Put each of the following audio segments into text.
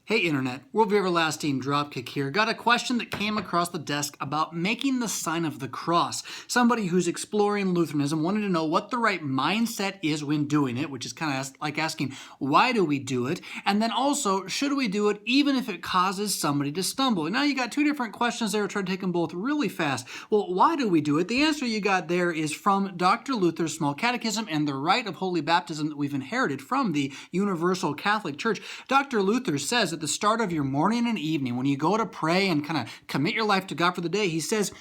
Hey Internet, Worldview Everlasting Dropkick here. Got a question that came across the desk about making the sign of the cross. Somebody who's exploring Lutheranism wanted to know what the right mindset is when doing it, which is kind of like asking, why do we do it? And then also, should we do it even if it causes somebody to stumble? And now you got two different questions there. Try to take them both really fast. Well, why do we do it? The answer you got there is from Dr. Luther's Small Catechism and the rite of holy baptism that we've inherited from the Universal Catholic Church. Dr. Luther says at the start of your morning and evening, when you go to pray and kind of commit your life to God for the day, he says,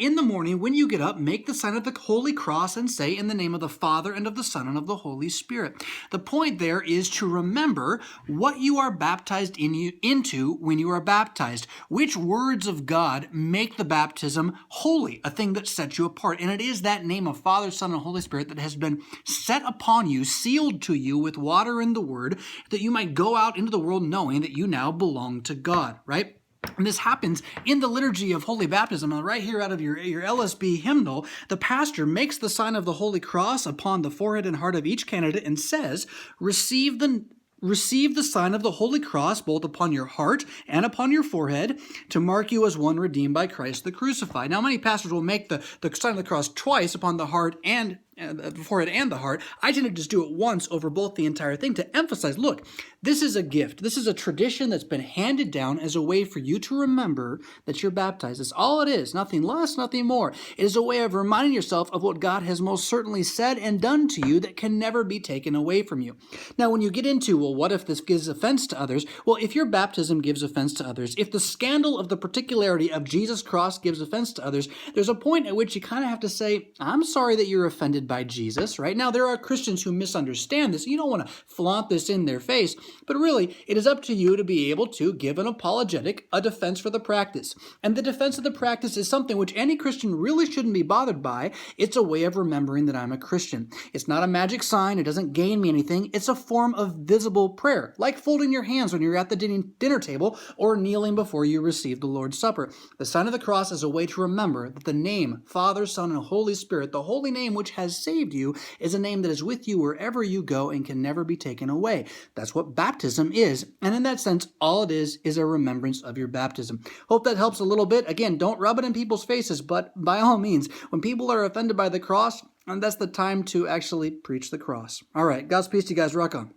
in the morning, when you get up, make the sign of the Holy Cross and say, in the name of the Father and of the Son and of the Holy Spirit. The point there is to remember what you are baptized into when you are baptized. Which words of God make the baptism holy, a thing that sets you apart. And it is that name of Father, Son, and Holy Spirit that has been set upon you, sealed to you with water and the Word, that you might go out into the world knowing that you now belong to God, right? And this happens in the liturgy of Holy Baptism. Right here out of your LSB hymnal, the pastor makes the sign of the Holy Cross upon the forehead and heart of each candidate and says, receive the sign of the Holy Cross both upon your heart and upon your forehead to mark you as one redeemed by Christ the crucified. Now, many pastors will make the sign of the cross twice upon the heart and the forehead and the heart. I tend to just do it once over both the entire thing to emphasize, look, this is a gift. This is a tradition that's been handed down as a way for you to remember that you're baptized. That's all it is, nothing less, nothing more. It is a way of reminding yourself of what God has most certainly said and done to you that can never be taken away from you. Now, when you get into, well, what if this gives offense to others? Well, if your baptism gives offense to others, if the scandal of the particularity of Jesus' cross gives offense to others, there's a point at which you kind of have to say, I'm sorry that you're offended by Jesus, right? Now, there are Christians who misunderstand this. You don't want to flaunt this in their face, but really, it is up to you to be able to give an apologetic, a defense for the practice. And the defense of the practice is something which any Christian really shouldn't be bothered by. It's a way of remembering that I'm a Christian. It's not a magic sign. It doesn't gain me anything. It's a form of visible prayer, like folding your hands when you're at the dinner table or kneeling before you receive the Lord's Supper. The sign of the cross is a way to remember that the name, Father, Son, and Holy Spirit, the holy name which has saved you, is a name that is with you wherever you go and can never be taken away. That's what baptism is. And in that sense, all it is a remembrance of your baptism. Hope that helps a little bit. Again, don't rub it in people's faces, but by all means, when people are offended by the cross, and that's the time to actually preach the cross. All right, God's peace to you guys. Rock on.